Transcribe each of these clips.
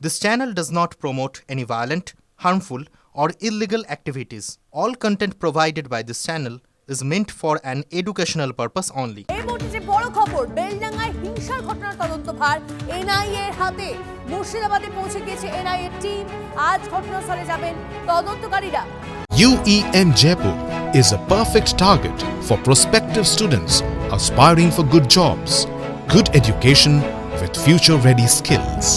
This channel does not promote any violent, harmful, or illegal activities. All content provided by this channel is meant for an educational purpose only. এই মুহূর্তে যে বড় খবর, বেলডাঙ্গায় হিংসার ঘটনার তদন্তভার NIA এর হাতে। মুর্শিদাবাদে পৌঁছে গিয়েছে এনআইএ টিম। আজ ঘটনাস্থলে যাবেন তদন্তকারীরা। UEM Jaipur is a perfect target for prospective students aspiring for good jobs, good education with future-ready skills.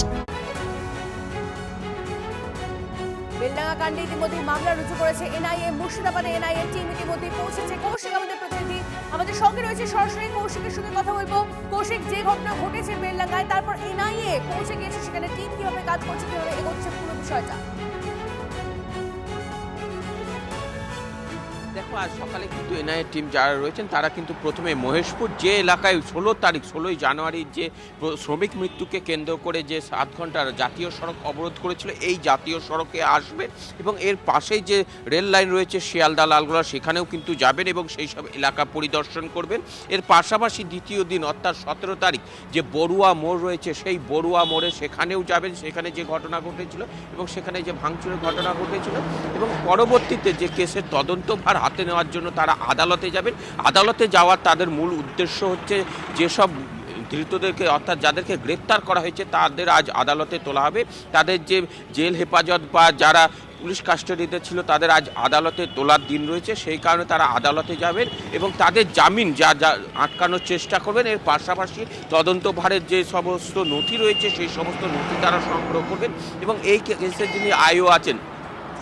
Beldanga কাণ্ডে ইতিমধ্যে মামলা রুজু করেছে এনআইএ। মুর্শিদাবাদে এনআইএ টিম ইতিমধ্যে পৌঁছেছে। কৌশিক আমাদের প্রতিনিধি আমাদের সঙ্গে রয়েছে, সরাসরি কৌশিকের সঙ্গে কথা বলবো। কৌশিক, যে ঘটনা ঘটেছে বেলডাঙ্গায়, তারপর এনআইএ পৌঁছে গিয়েছে, সেখানে টিম কিভাবে কাজ করছে, কিভাবে এগোচ্ছে পুরো বিষয়টা। দেখো, আজ সকালে কিন্তু এনআইএ টিম যারা রয়েছেন তারা কিন্তু প্রথমে মহেশপুর যে এলাকায় 16ই জানুয়ারির যে শ্রমিক মৃত্যুকে কেন্দ্র করে যে 7 ঘন্টার জাতীয় সড়ক অবরোধ করেছিল, এই জাতীয় সড়কে আসবে এবং এর পাশেই যে রেল লাইন রয়েছে শিয়ালদা লালগোলা, সেখানেও কিন্তু যাবেন এবং সেই সব এলাকা পরিদর্শন করবেন। এর পাশাপাশি দ্বিতীয় দিন অর্থাৎ 17 তারিখ যে বড়ুয়া মোড় রয়েছে, সেই বড়ুয়া মোড়ে সেখানেও যাবেন, সেখানে যে ঘটনা ঘটেছিল এবং সেখানে যে ভাঙচুরের ঘটনা ঘটেছিল এবং পরবর্তীতে যে কেসের তদন্তভার হাতে নেওয়ার জন্য তারা আদালতে যাবেন। আদালতে যাওয়ার তাদের মূল উদ্দেশ্য হচ্ছে যেসব ধৃতদেরকে অর্থাৎ যাদেরকে গ্রেপ্তার করা হয়েছে তাদের আজ আদালতে তোলা হবে। তাদের যে জেল হেফাজত বা যারা পুলিশ কাস্টাডিতে ছিল তাদের আজ আদালতে তোলার দিন রয়েছে, সেই কারণে তারা আদালতে যাবেন এবং তাদের জামিন যা আটকানোর চেষ্টা করবেন। এর পাশাপাশি তদন্তভারের যে সমস্ত নথি রয়েছে সেই সমস্ত নথি তারা সংগ্রহ করবেন এবং এই কেসের যিনি আইও আছেন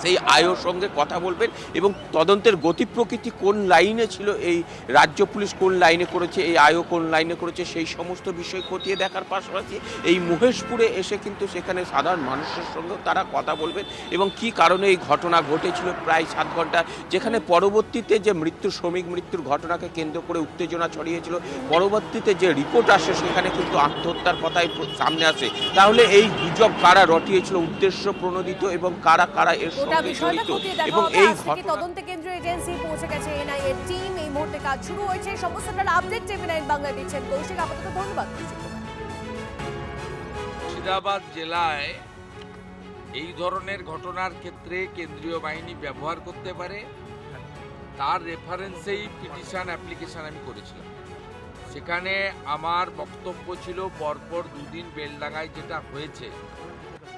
সেই আয়োর সঙ্গে কথা বলবেন এবং তদন্তের গতি প্রকৃতি কোন লাইনে ছিল, এই রাজ্য পুলিশ কোন লাইনে করেছে, এই আয়ো কোন লাইনে করেছে, সেই সমস্ত বিষয় খতিয়ে দেখার পাশাপাশি এই মহেশপুরে এসে কিন্তু সেখানে সাধারণ মানুষের সঙ্গেও তারা কথা বলবেন এবং কি কারণে এই ঘটনা ঘটেছিল প্রায় 7 ঘন্টা, যেখানে পরবর্তীতে যে শ্রমিক মৃত্যুর ঘটনাকে কেন্দ্র করে উত্তেজনা ছড়িয়েছিল, পরবর্তীতে যে রিপোর্ট আসে সেখানে কিন্তু আত্মহত্যার কথাই সামনে আসে। তাহলে এই গুজব কারা রটিয়েছিল, উদ্দেশ্য প্রণোদিত এবং কারা কারা এর এবং এই তদন্ত কেন্দ্রীয় এজেন্সি পৌঁছে গেছে এনআইএ টিম। এই মুহূর্তে কাজ শুরু হয়েছে। সমস্যাটার আপডেট টিভি9 বাংলা দিচ্ছেন কৌশিক। আপাতত ধন্যবাদ। মুর্শিদাবাদ জেলায় এই ধরনের ঘটনার ক্ষেত্রে কেন্দ্রীয় বাহিনী ব্যবহার করতে পারে, তার রেফারেন্সেই পিটিশন অ্যাপ্লিকেশন আমি করেছিলাম। সেখানে আমার বক্তব্য ছিল পরপর 2 দিন বেলডাঙ্গায় যেটা হয়েছে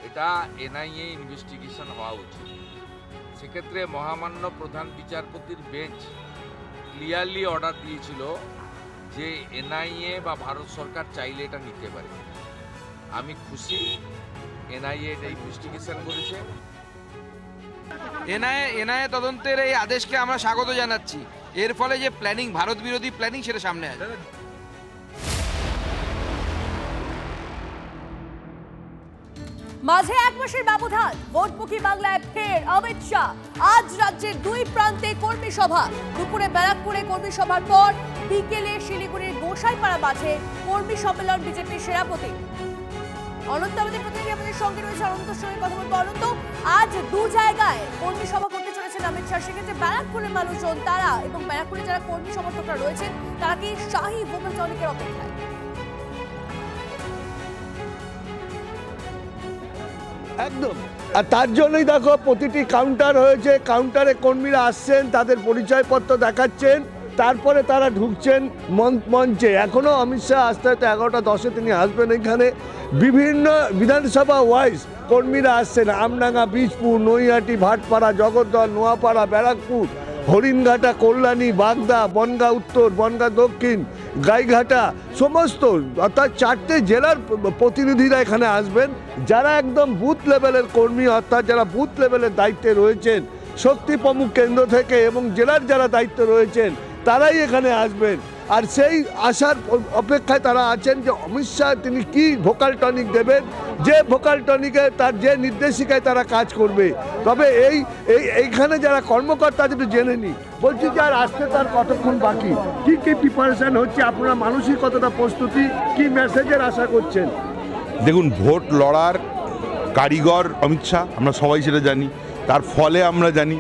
এটা এনআইএ ইনভেস্টিগেশন হওয়া উচিত। সেক্ষেত্রে মহামান্য প্রধান বিচারপতির বেঞ্চ ক্লিয়ারলি অর্ডার দিয়েছিল যে এনআইএ বা ভারত সরকার চাইলে এটা নিতে পারে। আমি খুশি এনআইএ এটা ইনভেস্টিগেশন করেছে। এনআইএ তদন্তের এই আদেশকে আমরা স্বাগত জানাচ্ছি। এর ফলে যে প্ল্যানিং, ভারত বিরোধী প্ল্যানিং, সেটা সামনে আসবে। মাঝে 1 মাসের ব্যবধান, ভোটমুখী বাংলায় ফের অমিত শাহ। আজ রাজ্যের 2 প্রান্তে কর্মী সভা। দুপুরে ব্যারাকপুরে কর্মী সভার পর বিকেলে শিলিগুড়ির গোসাইপাড়া মাঠে কর্মী সম্মেলন বিজেপির সেনাপতি অনন্ত আমাদের প্রতিনিধি আমাদের সঙ্গে রয়েছে। অনন্তর সঙ্গে কথা বলবো। অনন্ত, আজ 2 জায়গায় কর্মী সভা করতে চলেছেন অমিত শাহ। সেক্ষেত্রে ব্যারাকপুরের মানুষজন তারা এবং ব্যারাকপুরে যারা কর্মী সমর্থকরা রয়েছেন তারা কি শাহী ভোকাল টনিকের অপেক্ষায়? একদম, আর তার জন্যই দেখো প্রতিটি কাউন্টার হয়েছে, কাউন্টারে কর্মীরা আসছেন, তাদের পরিচয়পত্র দেখাচ্ছেন, তারপরে তারা ঢুকছেন মঞ্চে। এখনও অমিত শাহ আসতে হয়তো 11:10 তিনি আসবেন। এখানে বিভিন্ন বিধানসভা ওয়াইজ কর্মীরা আসছেন। আমডাঙ্গা, বীজপুর, নৈহাটি, ভাটপাড়া, জগদ্দল, নোয়াপাড়া, ব্যারাকপুর, হরিণঘাটা, কল্যাণী, বাগদা, বনগাঁ উত্তর, বনগাঁ দক্ষিণ, গাইঘাটা, সমস্ত অর্থাৎ 4টে জেলার প্রতিনিধিরা এখানে আসবেন। যারা একদম বুথ লেভেলের কর্মী, অর্থাৎ যারা বুথ লেভেলের দায়িত্বে রয়েছেন শক্তি প্রমুখ কেন্দ্র থেকে, এবং জেলার যারা দায়িত্ব রয়েছেন তারাই এখানে আসবেন। আর সেই আশার অপেক্ষায় তারা আছেন যে অমিত শাহ তিনি কি ভোকাল টনিক দেবেন, যে ভোকাল টনিকে তার যে নির্দেশিকায় তারা কাজ করবে। তবে এইখানে যারা কর্মকর্তা একটু জেনে নিই, বলছি যে আর আসতে তার কতক্ষণ বাকি, কি কি প্রিপারেশন হচ্ছে, আপনারা মানসিক কতটা প্রস্তুতি, কি মেসেজের আশা করছেন? দেখুন, ভোট লড়ার কারিগর অমিত শাহ, আমরা সবাই সেটা জানি। তার ফলে আমরা জানি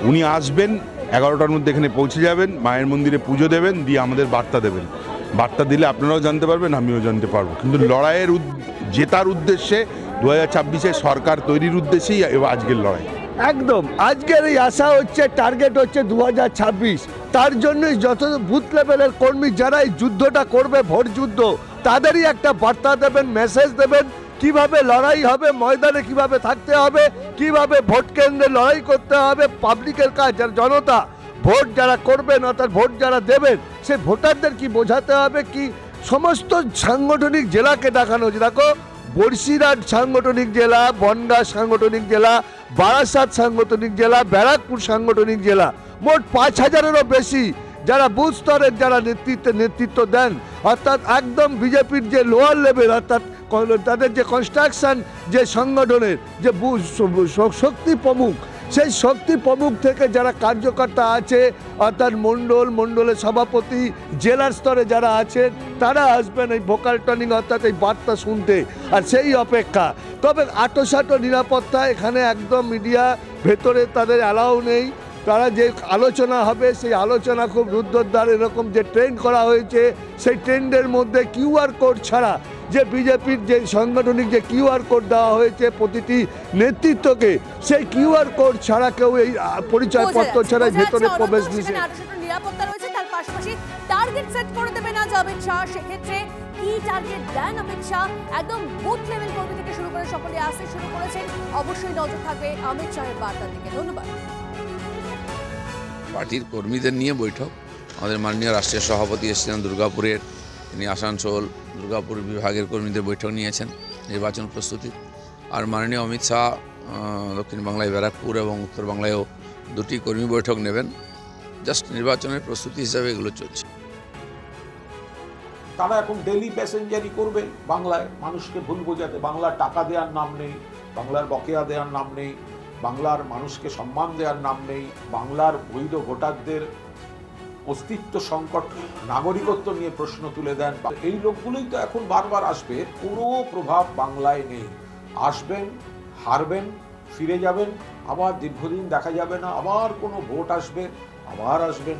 উনি আসবেন 11টার মধ্যে এখানে পৌঁছে যাবেন, মায়ের মন্দিরে পুজো দেবেন, দিয়ে আমাদের বার্তা দেবেন। বার্তা দিলে আপনারাও জানতে পারবেন, আমিও জানতে পারবো। কিন্তু লড়াইয়ের জেতার উদ্দেশ্যে 2026-এ সরকার তৈরির উদ্দেশ্যেই এবার আজকের লড়াই। একদম আজকের এই আশা হচ্ছে, টার্গেট হচ্ছে 2026। তার জন্যই যত বুথ লেভেলের কর্মী যারা এই যুদ্ধটা করবে, ভোট যুদ্ধ, তাদেরই একটা বার্তা দেবেন, মেসেজ দেবেন কিভাবে লড়াই হবে, ময়দানে কিভাবে থাকতে হবে, কিভাবে ভোট কেন্দ্রে লড়াই করতে হবে, পাবলিকের কাজ, যারা জনতা ভোট যারা করবেন অর্থাৎ ভোট যারা দেবেন সেই ভোটারদের কি বোঝাতে হবে, কি সমস্ত সাংগঠনিক জেলাকে দেখানো হচ্ছে। দেখো, বর্ষিরহাট সাংগঠনিক জেলা, বনগাঁ সাংগঠনিক জেলা, বারাসাত সাংগঠনিক জেলা, ব্যারাকপুর সাংগঠনিক জেলা, মোট 5000-এরও বেশি যারা বুথ স্তরের যারা নেতৃত্ব দেন, অর্থাৎ একদম বিজেপির যে লোয়ার লেভেল, অর্থাৎ তাদের যে কনস্ট্রাকশন, যে সংগঠনের যে শক্তি প্রমুখ, সেই শক্তি প্রমুখ থেকে যারা কার্যকর্তা আছে, অর্থাৎ মণ্ডলের সভাপতি, জেলার স্তরে যারা আছেন, তারা আসবেন এই ভোকাল টর্নিং অর্থাৎ এই বার্তা শুনতে। আর সেই অপেক্ষা, তবে আটোসাটো নিরাপত্তা এখানে একদম মিডিয়া ভেতরে তাদের অ্যালাউ নেই। তারা যে আলোচনা হবে সেই আলোচনা খুব রুদ্ধদ্বার, এরকম যে ট্রেন্ড করা হয়েছে সেই ট্রেন্ডের মধ্যে কিউআর কোড ছাড়া, যে বিজেপির যে সাংগঠনিক যে কিউআর কোড দেওয়া হয়েছে প্রতিটি নেতৃত্বকে, সেই কিউআর কোড ছাড়া কেউ এই পরিচয়পত্র ছাড়া ভেতরে প্রবেশ নিষেধ। নিরাপত্তা রয়েছে, তার পাশাপাশি টার্গেট সেট করে দেবেন আজ অমিত শাহ। সেক্ষেত্রে কি টার্গেট দেন অমিত শাহ? একদম বুথ লেভেল কর্মী থেকে শুরু করে সকলে আসতে শুরু করেছেন। অবশ্যই নজর থাকবে অমিত শাহের বার্তার দিকে। ধন্যবাদ। পার্টির কর্মীদের নিয়ে বৈঠক, আমাদের মাননীয় রাষ্ট্রীয় সভাপতি এসেছিলেন দুর্গাপুরের, তিনি আসানসোল দুর্গাপুর বিভাগের কর্মীদের বৈঠক নিয়েছেন নির্বাচন প্রস্তুতি। আর মাননীয় অমিত শাহ দক্ষিণ বাংলায় ব্যারাকপুর এবং উত্তর বাংলায়ও দুটি কর্মী বৈঠক নেবেন। জাস্ট নির্বাচনের প্রস্তুতি হিসাবে এগুলো চলছে। তারা এখন ডেলি প্যাসেঞ্জারি করবে বাংলায়, মানুষকে ভুল বোঝাতে। বাংলার টাকা দেওয়ার নাম নেই, বাংলার বকেয়া দেওয়ার নাম নেই, বাংলার মানুষকে সম্মান দেওয়ার নাম নেই, বাংলার বৈধ ভোটারদের অস্তিত্ব সংকট, নাগরিকত্ব নিয়ে প্রশ্ন তুলে দেন। এই লোকগুলোই তো এখন বারবার আসবে, কোনো প্রভাব বাংলায় নেই। আসবেন, হারবেন, ফিরে যাবেন, আবার দীর্ঘদিন দেখা যাবে না, আবার কোনো ভোট আসবে, আবার আসবেন।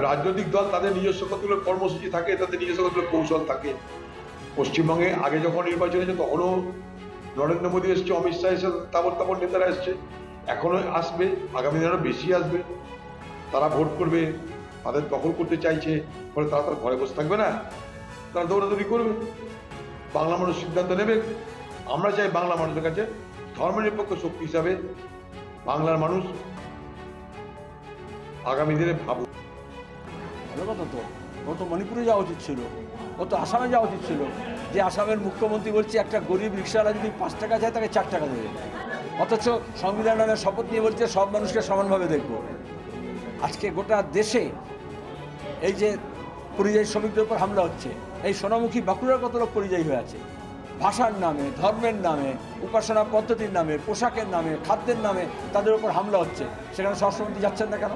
রাজনৈতিক দল তাদের নিজস্ব কতগুলো কর্মসূচি থাকে, তাদের নিজস্ব কতগুলো কৌশল থাকে। পশ্চিমবঙ্গে আগে যখন নির্বাচন হয়েছে তখনও নরেন্দ্র মোদী এসছে, অমিত শাহ এসে, তারপর নেতারা এসছে, এখনো আসবে, আগামী দিনে আরো বেশি আসবে। তারা ভোট করবে, তাদের দখল করতে চাইছে, ফলে তারা তার ঘরে বসে থাকবে না, তারা দৌড়াদৌড়ি করবে। বাংলা মানুষ সিদ্ধান্ত নেবে। আমরা চাই বাংলা মানুষের কাছে ধর্মনিরপেক্ষ শক্তি হিসাবে বাংলার মানুষ আগামী দিনে ভাবুক। ভালো কথা তো, ও তো মণিপুরে যাওয়া উচিত ছিল, ও তো আসামে যাওয়া উচিত ছিল। যে আসামের মুখ্যমন্ত্রী বলছে একটা গরিব রিক্সাওয়ালা যদি 5 টাকা চায় তাকে 4 টাকা দেবে, অথচ সংবিধান নামে শপথ নিয়ে বলছে সব মানুষকে সমানভাবে দেখব। আজকে গোটা দেশে এই যে পরিযায়ী শ্রমিকদের উপর হামলা হচ্ছে, এই সোনামুখী বাঁকুড়ার কত লোক পরিযায়ী হয়ে আছে, ভাষার নামে, ধর্মের নামে, উপাসনা পদ্ধতির নামে, পোশাকের নামে, খাদ্যের নামে তাদের উপর হামলা হচ্ছে। সেখানে স্বরাষ্ট্রমন্ত্রী যাচ্ছেন না কেন?